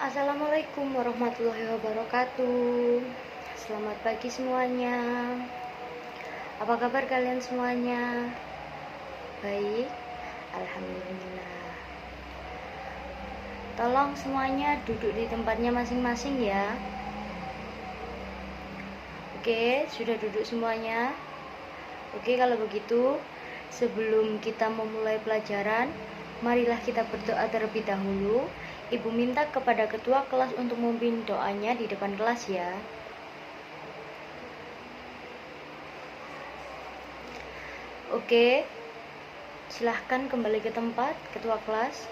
Assalamualaikum warahmatullahi wabarakatuh. Selamat pagi semuanya. Apa kabar kalian semuanya? Baik, alhamdulillah. Tolong semuanya duduk di tempatnya masing-masing ya. Oke, sudah duduk semuanya? Oke, kalau begitu sebelum kita memulai pelajaran, marilah kita berdoa terlebih dahulu. Ibu minta kepada ketua kelas untuk memimpin doanya di depan kelas ya. Oke, silahkan kembali ke tempat, ketua kelas.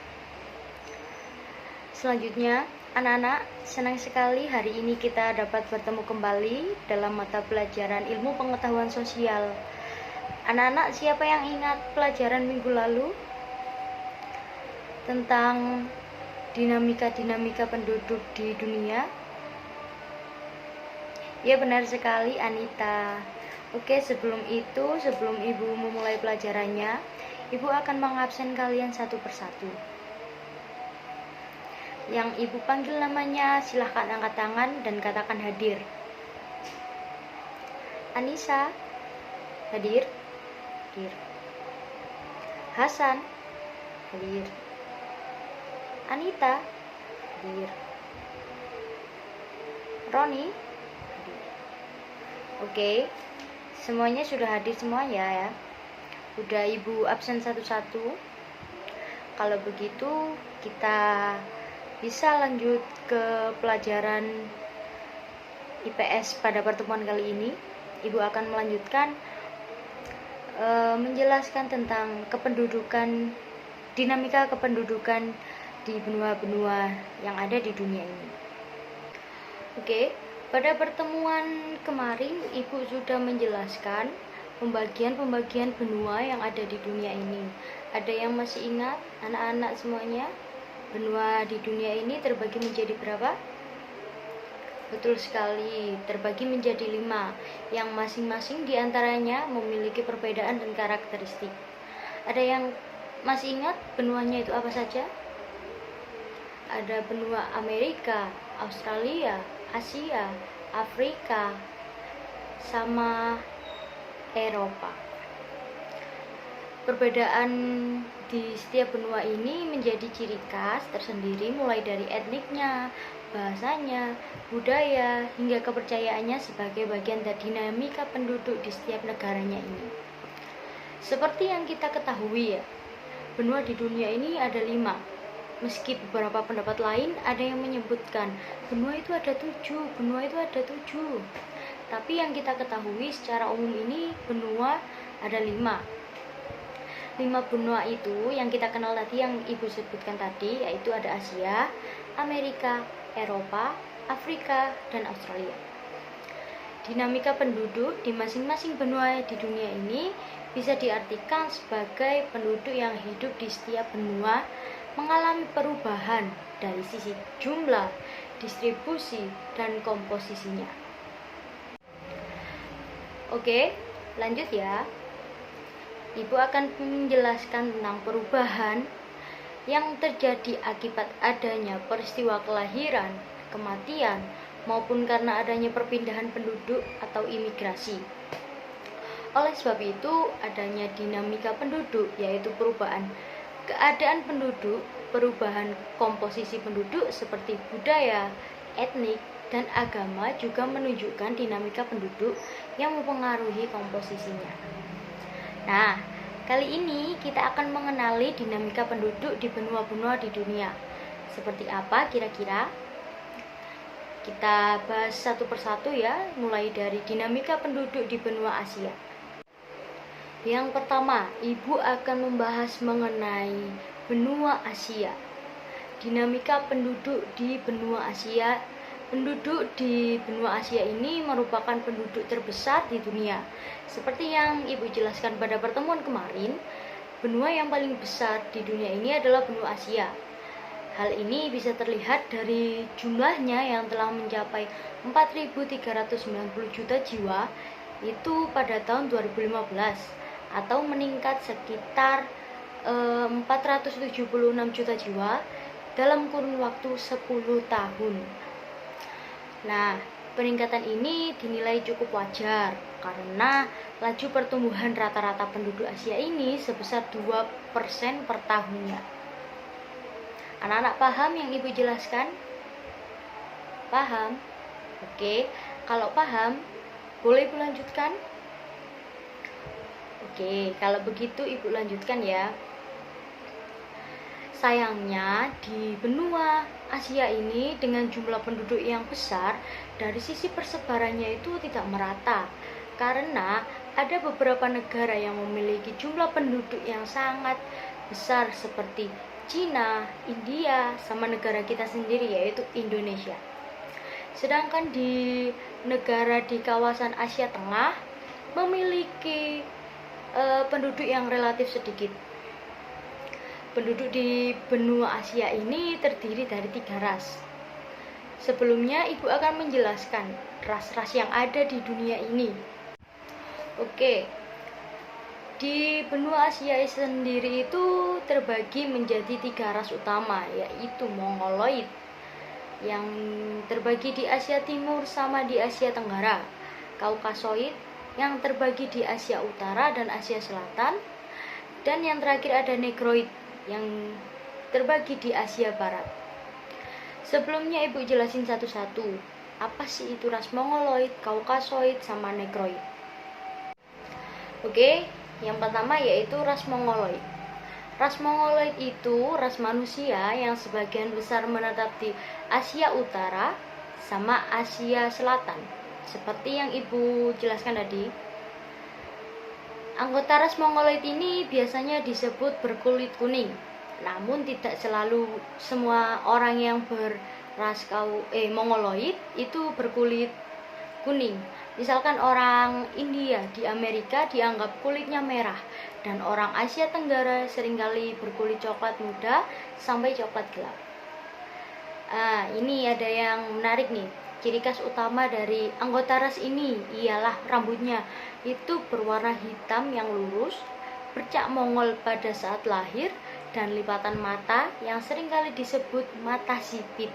Selanjutnya, anak-anak, senang sekali hari ini kita dapat bertemu kembali dalam mata pelajaran ilmu pengetahuan sosial. Anak-anak, siapa yang ingat pelajaran minggu lalu tentang dinamika penduduk di dunia? Ya, benar sekali Anita. Oke, sebelum ibu memulai pelajarannya, ibu akan mengabsen kalian satu persatu. Yang ibu panggil namanya, silahkan angkat tangan dan katakan hadir. Anissa, hadir. Hadir. Hasan, hadir. Anita, hadir. Roni, hadir. Oke, semuanya sudah hadir semua ya. Udah ibu absen satu-satu. Kalau begitu kita bisa lanjut ke pelajaran IPS pada pertemuan kali ini. Ibu akan melanjutkan menjelaskan tentang dinamika kependudukan di benua-benua yang ada di dunia ini. Oke, pada pertemuan kemarin ibu sudah menjelaskan pembagian benua yang ada di dunia ini. Ada yang masih ingat anak-anak semuanya? Benua di dunia ini terbagi menjadi berapa? Betul sekali, terbagi menjadi 5, yang masing-masing diantaranya memiliki perbedaan dan karakteristik. Ada yang masih ingat benuanya itu apa saja? Ada benua Amerika, Australia, Asia, Afrika, sama Eropa. Perbedaan di setiap benua ini menjadi ciri khas tersendiri, mulai dari etniknya, bahasanya, budaya, hingga kepercayaannya sebagai bagian dari dinamika penduduk di setiap negaranya ini. Seperti yang kita ketahui ya, benua di dunia ini ada 5. Meski beberapa pendapat lain ada yang menyebutkan benua itu ada 7. Tapi yang kita ketahui secara umum ini benua ada 5. 5 benua itu yang kita kenal tadi, yang ibu sebutkan tadi, yaitu ada Asia, Amerika, Eropa, Afrika, dan Australia. Dinamika penduduk di masing-masing benua di dunia ini bisa diartikan sebagai penduduk yang hidup di setiap benua mengalami perubahan dari sisi jumlah, distribusi, dan komposisinya. Oke, lanjut ya. Ibu akan menjelaskan tentang perubahan yang terjadi akibat adanya peristiwa kelahiran, kematian, maupun karena adanya perpindahan penduduk atau imigrasi. Oleh sebab itu, adanya dinamika penduduk, yaitu perubahan keadaan penduduk, perubahan komposisi penduduk seperti budaya, etnik, dan agama juga menunjukkan dinamika penduduk yang mempengaruhi komposisinya. Nah, kali ini kita akan mengenali dinamika penduduk di benua-benua di dunia. Seperti apa kira-kira? Kita bahas satu persatu ya, mulai dari dinamika penduduk di benua Asia. Yang pertama, ibu akan membahas mengenai benua Asia. Dinamika penduduk di benua Asia. Penduduk di benua Asia ini merupakan penduduk terbesar di dunia. Seperti yang ibu jelaskan pada pertemuan kemarin, benua yang paling besar di dunia ini adalah benua Asia. Hal ini bisa terlihat dari jumlahnya yang telah mencapai 4.390 juta jiwa itu pada tahun 2015, atau meningkat sekitar 476 juta jiwa dalam kurun waktu 10 tahun. Nah, peningkatan ini dinilai cukup wajar karena laju pertumbuhan rata-rata penduduk Asia ini sebesar 2% per tahunnya. Anak-anak paham yang Ibu jelaskan? Paham? Oke, kalau paham, boleh Ibu lanjutkan? Oke, kalau begitu Ibu lanjutkan ya. Sayangnya di benua Asia ini dengan jumlah penduduk yang besar, dari sisi persebarannya itu tidak merata karena ada beberapa negara yang memiliki jumlah penduduk yang sangat besar seperti Cina, India, sama negara kita sendiri yaitu Indonesia. Sedangkan di negara di kawasan Asia Tengah memiliki penduduk yang relatif sedikit. Penduduk di benua Asia ini terdiri dari 3 ras. Sebelumnya Ibu akan menjelaskan ras-ras yang ada di dunia ini. Oke, di benua Asia sendiri itu terbagi menjadi 3 ras utama, yaitu Mongoloid yang terbagi di Asia Timur sama di Asia Tenggara, Kaukasoid yang terbagi di Asia Utara dan Asia Selatan, dan yang terakhir ada Negroid yang terbagi di Asia Barat. Sebelumnya Ibu jelasin satu-satu, apa sih itu ras Mongoloid, Kaukasoid, sama Negroid. Oke, yang pertama yaitu ras Mongoloid. Ras Mongoloid itu ras manusia yang sebagian besar menetap di Asia Utara sama Asia Selatan. Seperti yang Ibu jelaskan tadi, anggota ras Mongoloid ini biasanya disebut berkulit kuning. Namun tidak selalu semua orang yang berras Mongoloid itu berkulit kuning. Misalkan orang India di Amerika dianggap kulitnya merah, dan orang Asia Tenggara seringkali berkulit coklat muda sampai coklat gelap. Ini ada yang menarik nih. Ciri khas utama dari anggota ras ini ialah rambutnya itu berwarna hitam yang lurus, bercak Mongol pada saat lahir, dan lipatan mata yang seringkali disebut mata sipit.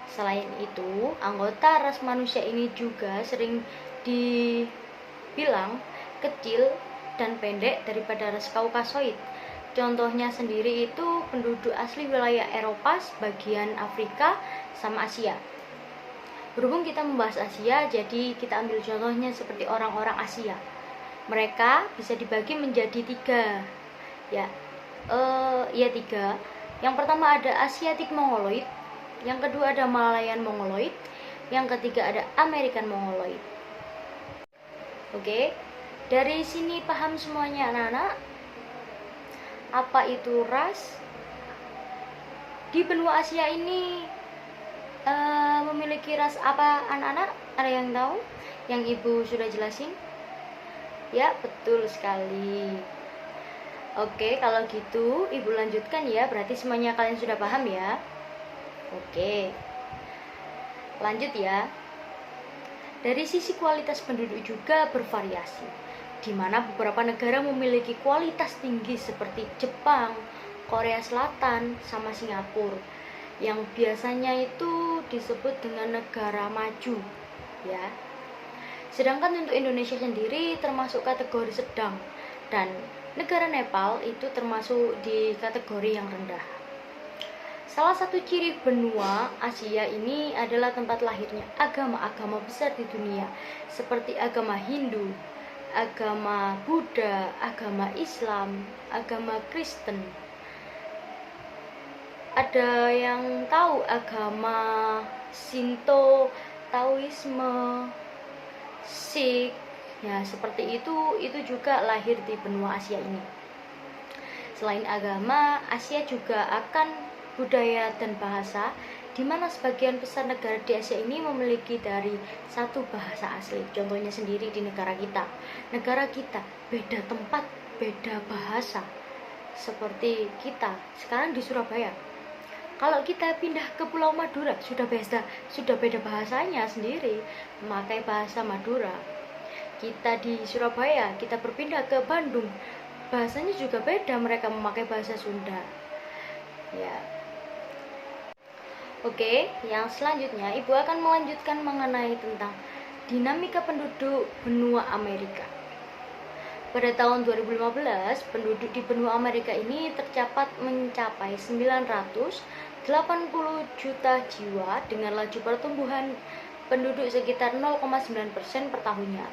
Selain itu, anggota ras manusia ini juga sering dibilang kecil dan pendek daripada ras Kaukasoid. Contohnya sendiri itu penduduk asli wilayah Eropa, sebagian Afrika, sama Asia. Berhubung kita membahas Asia, jadi kita ambil contohnya seperti orang-orang Asia. Mereka bisa dibagi menjadi 3, tiga. Yang pertama ada Asiatic Mongoloid, yang kedua ada Malayan Mongoloid, yang ketiga ada American Mongoloid. Oke, dari sini paham semuanya anak-anak? Apa itu ras? Di benua Asia ini memiliki ras apa anak-anak? Ada yang tahu? Yang Ibu sudah jelasin? Ya, betul sekali. Oke, kalau gitu Ibu lanjutkan ya. Berarti semuanya kalian sudah paham ya. Oke, lanjut ya. Dari sisi kualitas penduduk juga bervariasi, di mana beberapa negara memiliki kualitas tinggi seperti Jepang, Korea Selatan, sama Singapura, yang biasanya itu disebut dengan negara maju ya. Sedangkan untuk Indonesia sendiri termasuk kategori sedang, dan negara Nepal itu termasuk di kategori yang rendah. Salah satu ciri benua Asia ini adalah tempat lahirnya agama-agama besar di dunia, seperti agama Hindu, agama Buddha, agama Islam, agama Kristen. Ada yang tahu agama Shinto, Taoisme, Sikh, ya seperti itu juga lahir di benua Asia ini. Selain agama, Asia juga akan budaya dan bahasa, di mana sebagian besar negara di Asia ini memiliki dari satu bahasa asli. Contohnya sendiri di negara kita. Negara kita beda tempat, beda bahasa. Seperti kita sekarang di Surabaya. Kalau kita pindah ke Pulau Madura, sudah beda bahasanya sendiri, memakai bahasa Madura. Kita di Surabaya, kita berpindah ke Bandung, bahasanya juga beda, mereka memakai bahasa Sunda. Ya. Oke, yang selanjutnya Ibu akan melanjutkan mengenai tentang dinamika penduduk benua Amerika. Pada tahun 2015, penduduk di benua Amerika ini tercatat mencapai 980 juta jiwa dengan laju pertumbuhan penduduk sekitar 0,9% per tahunnya.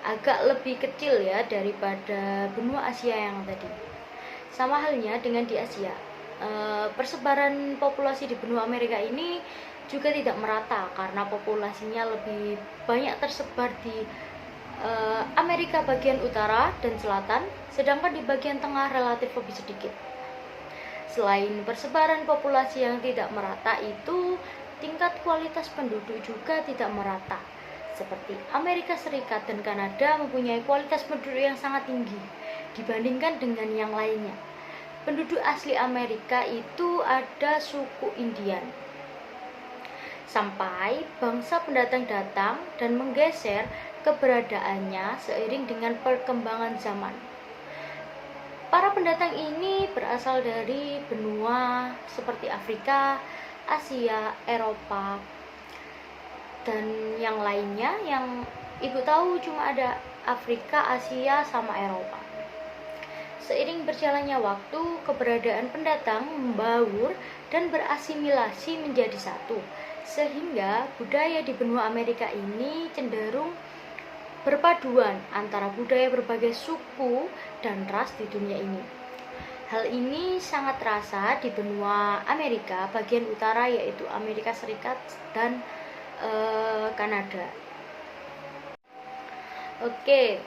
Agak lebih kecil ya daripada benua Asia yang tadi. Sama halnya dengan di Asia, persebaran populasi di benua Amerika ini juga tidak merata karena populasinya lebih banyak tersebar di Amerika bagian utara dan selatan, sedangkan di bagian tengah relatif lebih sedikit. Selain persebaran populasi yang tidak merata itu, tingkat kualitas penduduk juga tidak merata. Seperti Amerika Serikat dan Kanada mempunyai kualitas penduduk yang sangat tinggi dibandingkan dengan yang lainnya. Penduduk asli Amerika itu ada suku Indian. Sampai bangsa pendatang datang dan menggeser keberadaannya seiring dengan perkembangan zaman. Para pendatang ini berasal dari benua seperti Afrika, Asia, Eropa, dan yang lainnya yang Ibu tahu cuma ada Afrika, Asia, sama Eropa. Seiring berjalannya waktu, keberadaan pendatang membaur dan berasimilasi menjadi satu, sehingga budaya di benua Amerika ini cenderung berpaduan antara budaya berbagai suku dan ras di dunia ini. Hal ini sangat terasa di benua Amerika bagian utara, yaitu Amerika Serikat dan Kanada. Oke,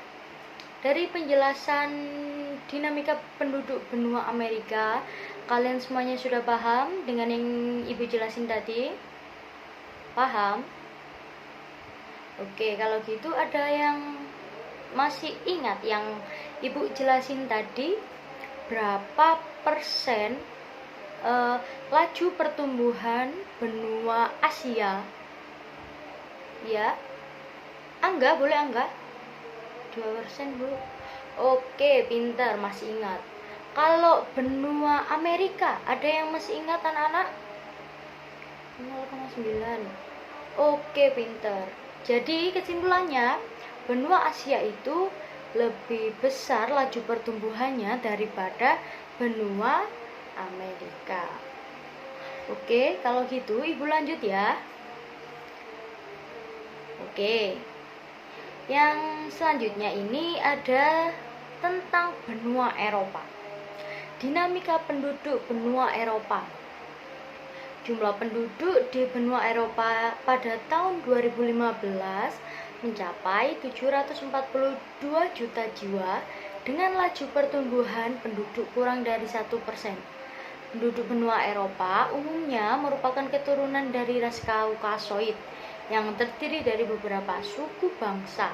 dari penjelasan dinamika penduduk benua Amerika, kalian semuanya sudah paham dengan yang Ibu jelasin tadi? Paham? Oke, kalau gitu ada yang masih ingat yang Ibu jelasin tadi? Berapa persen laju pertumbuhan benua Asia? Ya, Angga, boleh Angga? 2% Bu. Oke, pintar, masih ingat. Kalau benua Amerika, ada yang masih ingat anak-anak? 0,9. Oke, pintar. Jadi kesimpulannya, benua Asia itu lebih besar laju pertumbuhannya daripada benua Amerika. Oke, kalau gitu Ibu lanjut ya. Oke. Yang selanjutnya ini ada tentang benua Eropa. Dinamika penduduk benua Eropa. Jumlah penduduk di benua Eropa pada tahun 2015 mencapai 742 juta jiwa dengan laju pertumbuhan penduduk kurang dari 1%. Penduduk benua Eropa umumnya merupakan keturunan dari ras Kaukasoid yang terdiri dari beberapa suku bangsa.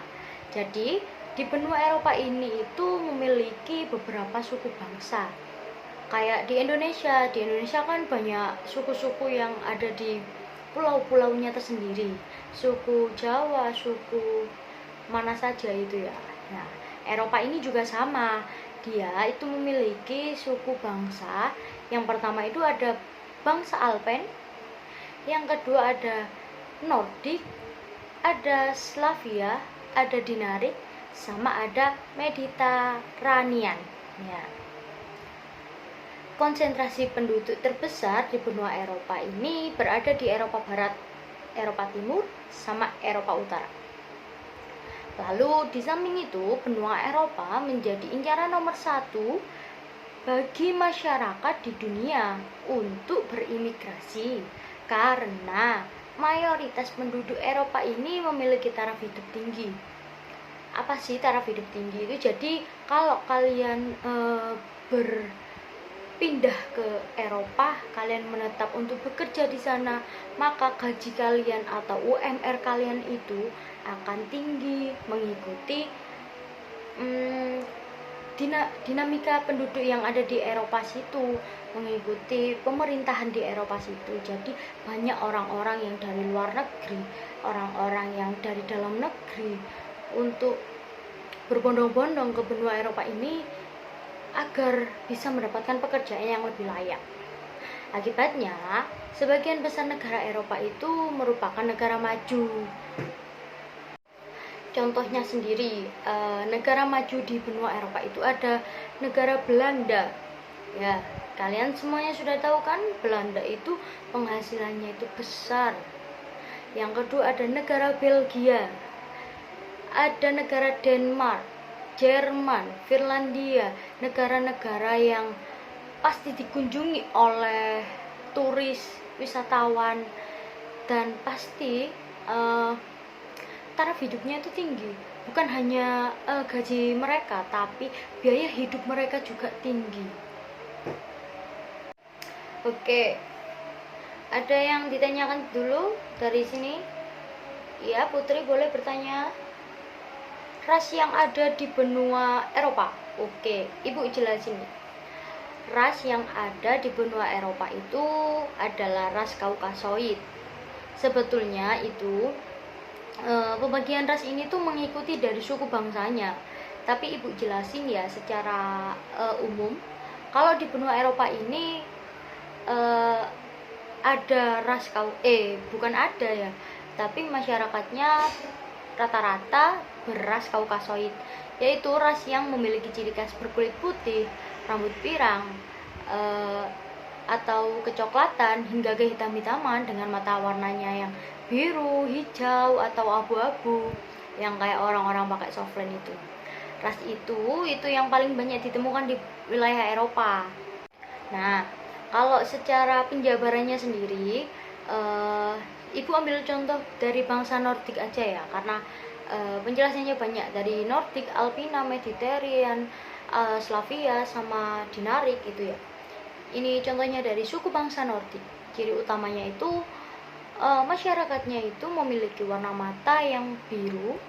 Jadi, di benua Eropa ini itu memiliki beberapa suku bangsa. Kayak di Indonesia kan banyak suku-suku yang ada di pulau-pulaunya tersendiri. Suku Jawa, suku mana saja itu ya. Nah, Eropa ini juga sama. Dia itu memiliki suku bangsa. Yang pertama itu ada bangsa Alpen, yang kedua ada Nordik, ada Slavia, ada Dinarik, sama ada Mediterranean. Ya. Konsentrasi penduduk terbesar di benua Eropa ini berada di Eropa Barat, Eropa Timur, sama Eropa Utara. Lalu di samping itu, benua Eropa menjadi incaran nomor 1 bagi masyarakat di dunia untuk berimigrasi karena mayoritas penduduk Eropa ini memiliki taraf hidup tinggi. Apa sih taraf hidup tinggi itu? Jadi kalau kalian berpindah ke Eropa, kalian menetap untuk bekerja di sana, maka gaji kalian atau UMR kalian itu akan tinggi mengikuti dinamika penduduk yang ada di Eropa situ, mengikuti pemerintahan di Eropa situ. Jadi banyak orang-orang yang dari luar negeri, orang-orang yang dari dalam negeri untuk berbondong-bondong ke benua Eropa ini agar bisa mendapatkan pekerjaan yang lebih layak. Akibatnya, sebagian besar negara Eropa itu merupakan negara maju. Contohnya sendiri, negara maju di benua Eropa itu ada negara Belanda. Ya, kalian semuanya sudah tahu kan, Belanda itu penghasilannya itu besar. Yang kedua ada negara Belgia, ada negara Denmark, Jerman, Finlandia, negara-negara yang pasti dikunjungi oleh turis, wisatawan, dan pasti taraf hidupnya itu tinggi. Bukan hanya gaji mereka, tapi biaya hidup mereka juga tinggi. Oke, ada yang ditanyakan dulu dari sini? Ya, Putri boleh bertanya. Ras yang ada di benua Eropa. Oke, Ibu jelasin nih. Ras yang ada di benua Eropa itu adalah ras Kaukasoid. Sebetulnya itu pembagian ras ini tuh mengikuti dari suku bangsanya. Tapi Ibu jelasin ya secara umum. Kalau di benua Eropa ini ada ras bukan ada ya, tapi masyarakatnya rata-rata beras Kaukasoid, yaitu ras yang memiliki ciri khas berkulit putih, rambut pirang, atau kecoklatan hingga kehitam-hitaman dengan mata warnanya yang biru, hijau, atau abu-abu yang kayak orang-orang pakai softland itu. Ras itu yang paling banyak ditemukan di wilayah Eropa. Nah, kalau secara penjabarannya sendiri, Ibu ambil contoh dari bangsa Nordik aja ya, karena penjelasannya banyak, dari Nordik, Alpina, Mediterranean, Slavia, sama Dinarik gitu ya. Ini contohnya dari suku bangsa Nordik. Ciri utamanya itu masyarakatnya itu memiliki warna mata yang biru,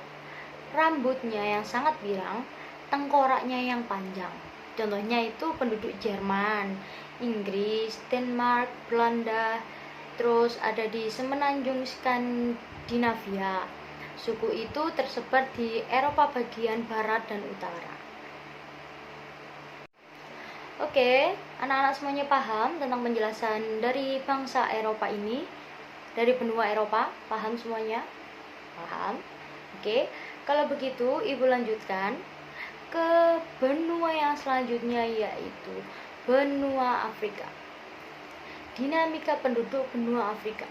rambutnya yang sangat pirang, tengkoraknya yang panjang. Contohnya itu penduduk Jerman, Inggris, Denmark, Belanda, terus ada di semenanjung Skandinavia. Suku itu tersebar di Eropa bagian barat dan utara. Oke, anak-anak semuanya paham tentang penjelasan dari bangsa Eropa ini, dari benua Eropa? Paham semuanya? Paham? Oke, kalau begitu Ibu lanjutkan ke benua yang selanjutnya, yaitu benua Afrika. Dinamika penduduk benua Afrika.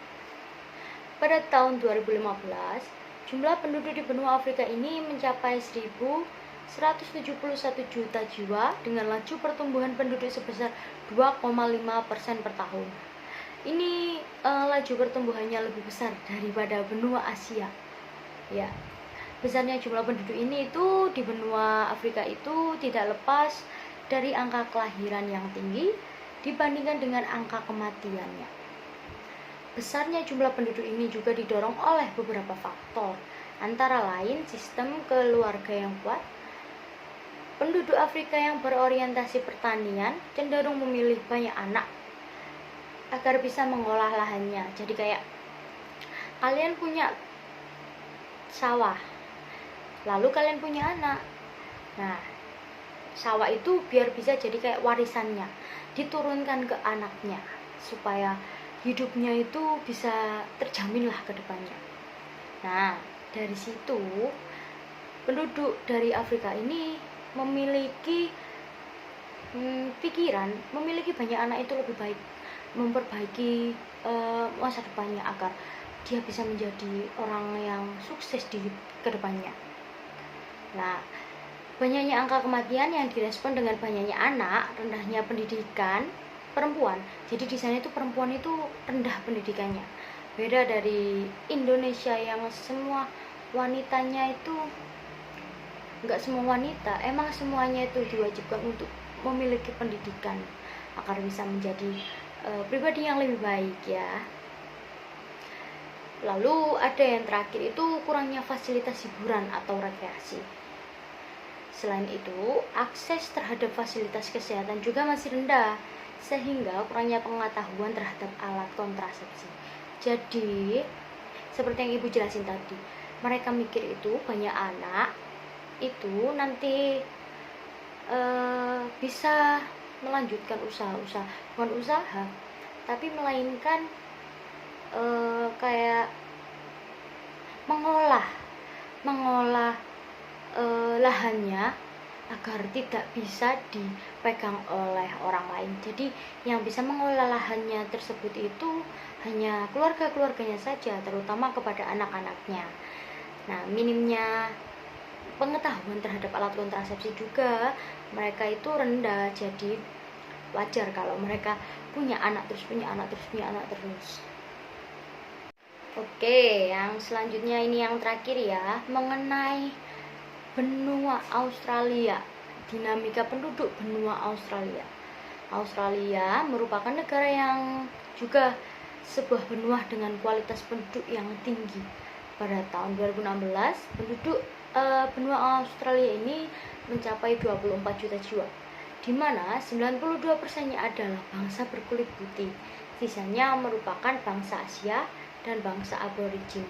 Pada tahun 2015, jumlah penduduk di benua Afrika ini mencapai 1.171 juta jiwa dengan laju pertumbuhan penduduk sebesar 2,5% per tahun. Ini laju pertumbuhannya lebih besar daripada benua Asia. Ya, besarnya jumlah penduduk ini itu di benua Afrika itu tidak lepas dari angka kelahiran yang tinggi dibandingkan dengan angka kematiannya. Besarnya jumlah penduduk ini juga didorong oleh beberapa faktor, antara lain sistem keluarga yang kuat. Penduduk Afrika yang berorientasi pertanian cenderung memilih banyak anak agar bisa mengolah lahannya. Jadi kayak kalian punya sawah, lalu kalian punya anak. Nah, sawah itu biar bisa jadi kayak warisannya, diturunkan ke anaknya supaya hidupnya itu bisa terjamin lah ke depannya. Nah, dari situ penduduk dari Afrika ini memiliki pikiran, memiliki banyak anak itu lebih baik, memperbaiki masa depannya agar dia bisa menjadi orang yang sukses di kedepannya. Nah, banyaknya angka kematian yang direspon dengan banyaknya anak, rendahnya pendidikan perempuan. Jadi di sana itu perempuan itu rendah pendidikannya. Beda dari Indonesia yang semua wanitanya itu, enggak semua wanita, emang semuanya itu diwajibkan untuk memiliki pendidikan agar bisa menjadi pribadi yang lebih baik ya. Lalu ada yang terakhir itu kurangnya fasilitas hiburan atau rekreasi. Selain itu, akses terhadap fasilitas kesehatan juga masih rendah, sehingga kurangnya pengetahuan terhadap alat kontrasepsi. Jadi, seperti yang Ibu jelasin tadi, mereka mikir itu banyak anak itu nanti bisa melanjutkan bukan usaha, tapi melainkan kayak mengolah lahannya agar tidak bisa dipegang oleh orang lain. Jadi yang bisa mengelola lahannya tersebut itu hanya keluarga-keluarganya saja, terutama kepada anak-anaknya. Nah, minimnya pengetahuan terhadap alat kontrasepsi juga mereka itu rendah, jadi wajar kalau mereka punya anak terus. Oke, yang selanjutnya ini yang terakhir ya, mengenai benua Australia, dinamika penduduk benua Australia. Australia merupakan negara yang juga sebuah benua dengan kualitas penduduk yang tinggi. Pada tahun 2016, penduduk benua Australia ini mencapai 24 juta jiwa, di mana 92%-nya adalah bangsa berkulit putih. Sisanya merupakan bangsa Asia dan bangsa aborigin.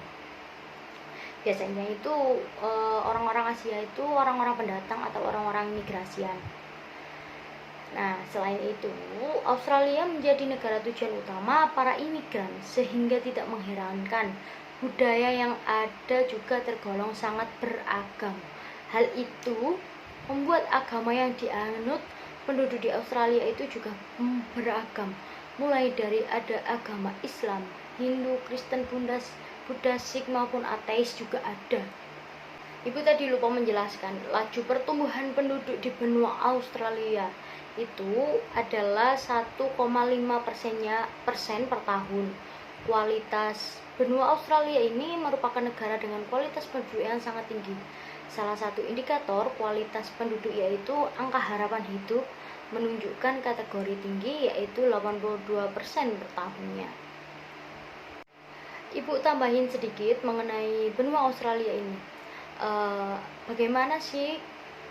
Biasanya itu orang-orang Asia itu orang-orang pendatang atau orang-orang migrasian. Nah, selain itu, Australia menjadi negara tujuan utama para imigran, sehingga tidak mengherankan budaya yang ada juga tergolong sangat beragam. Hal itu membuat agama yang dianut penduduk di Australia itu juga beragam, mulai dari ada agama Islam, Hindu, Kristen, Buddha, Sikh maupun ateis juga ada. Ibu tadi lupa menjelaskan laju pertumbuhan penduduk di benua Australia itu adalah 1,5% per tahun. Kualitas benua Australia ini merupakan negara dengan kualitas penduduk yang sangat tinggi. Salah satu indikator kualitas penduduk yaitu angka harapan hidup menunjukkan kategori tinggi yaitu 82% per tahunnya. Ibu tambahin sedikit mengenai benua Australia ini. Bagaimana sih,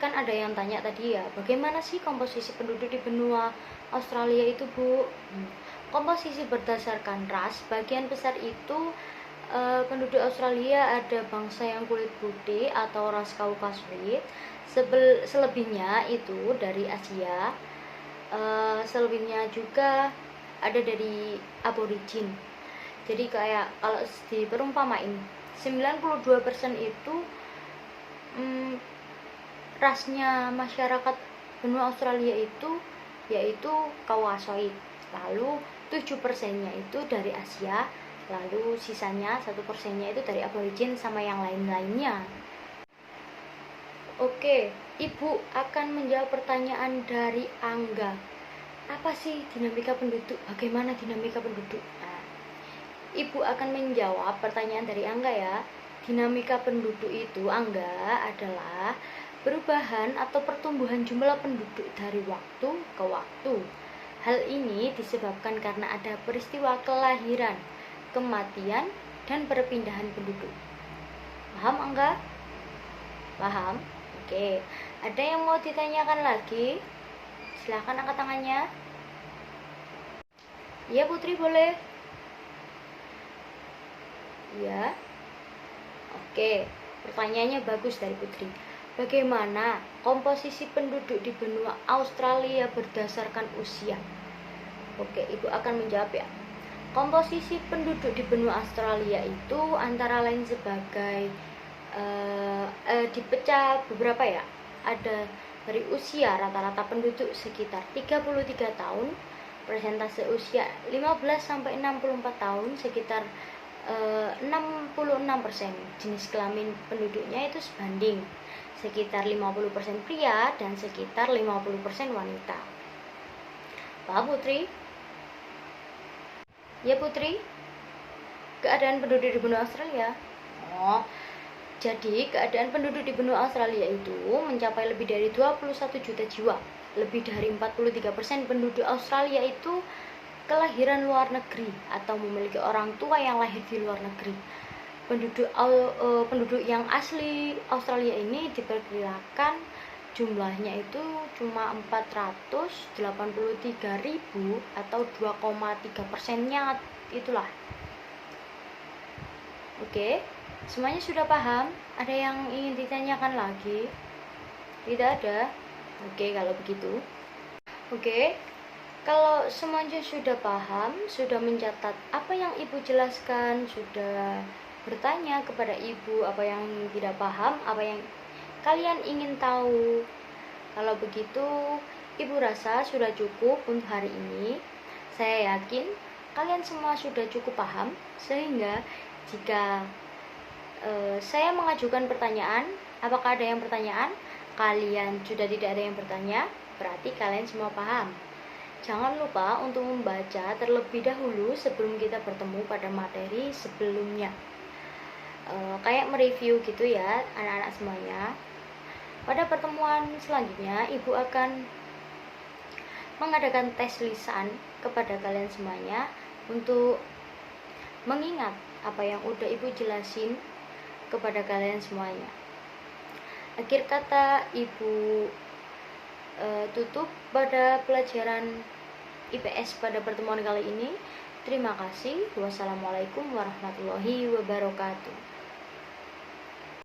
kan ada yang tanya tadi ya, bagaimana sih komposisi penduduk di benua Australia itu, Bu? Komposisi berdasarkan ras, bagian besar itu penduduk Australia ada bangsa yang kulit putih atau ras Caucasoid, selebihnya itu dari Asia, selebihnya juga ada dari aborigin. Jadi kayak kalau diperumpamain 92% itu rasnya masyarakat benua Australia itu yaitu Caucasoid, lalu 7%-nya itu dari Asia, lalu sisanya 1%-nya itu dari aborigin sama yang lain-lainnya. Oke, Ibu akan menjawab pertanyaan dari Angga. Apa sih dinamika penduduk? Bagaimana dinamika penduduk? Nah, Ibu akan menjawab pertanyaan dari Angga ya. Dinamika penduduk itu, Angga, adalah perubahan atau pertumbuhan jumlah penduduk dari waktu ke waktu. Hal ini disebabkan karena ada peristiwa kelahiran, kematian, dan perpindahan penduduk. Paham, Angga? Paham? Oke. Ada yang mau ditanyakan lagi? Silahkan angkat tangannya. Iya, Putri, boleh. Ya. Oke, pertanyaannya bagus dari Putri. Bagaimana komposisi penduduk di benua Australia berdasarkan usia? Oke, Ibu akan menjawab ya. Komposisi penduduk di benua Australia itu antara lain sebagai dipecah beberapa ya. Ada dari usia rata-rata penduduk sekitar 33 tahun, persentase usia 15 sampai 64 tahun sekitar 66%, jenis kelamin penduduknya itu sebanding sekitar 50% pria dan sekitar 50% wanita. Paham, Putri? Ya, Putri? Keadaan penduduk di benua Australia. Jadi keadaan penduduk di benua Australia itu mencapai lebih dari 21 juta jiwa. Lebih dari 43% penduduk Australia itu kelahiran luar negeri atau memiliki orang tua yang lahir di luar negeri. Penduduk yang asli Australia ini diperkirakan jumlahnya itu cuma 483.000 atau 2,3%-nya itulah. Oke, semuanya sudah paham? Ada yang ingin ditanyakan lagi? Tidak ada? Oke, kalau begitu. Oke. Kalau semuanya sudah paham, sudah mencatat apa yang ibu jelaskan, sudah bertanya kepada ibu apa yang tidak paham, apa yang kalian ingin tahu. Kalau begitu, ibu rasa sudah cukup untuk hari ini. Saya yakin kalian semua sudah cukup paham, sehingga jika saya mengajukan pertanyaan, apakah ada yang pertanyaan? Kalian sudah tidak ada yang bertanya, berarti kalian semua paham. Jangan lupa untuk membaca terlebih dahulu sebelum kita bertemu pada materi sebelumnya. Kayak mereview gitu ya anak-anak semuanya. Pada pertemuan selanjutnya, ibu akan mengadakan tes lisan kepada kalian semuanya untuk mengingat apa yang udah ibu jelasin kepada kalian semuanya. Akhir kata, ibu tutup pada pelajaran IPS pada pertemuan kali ini. Terima kasih. Wassalamualaikum warahmatullahi wabarakatuh.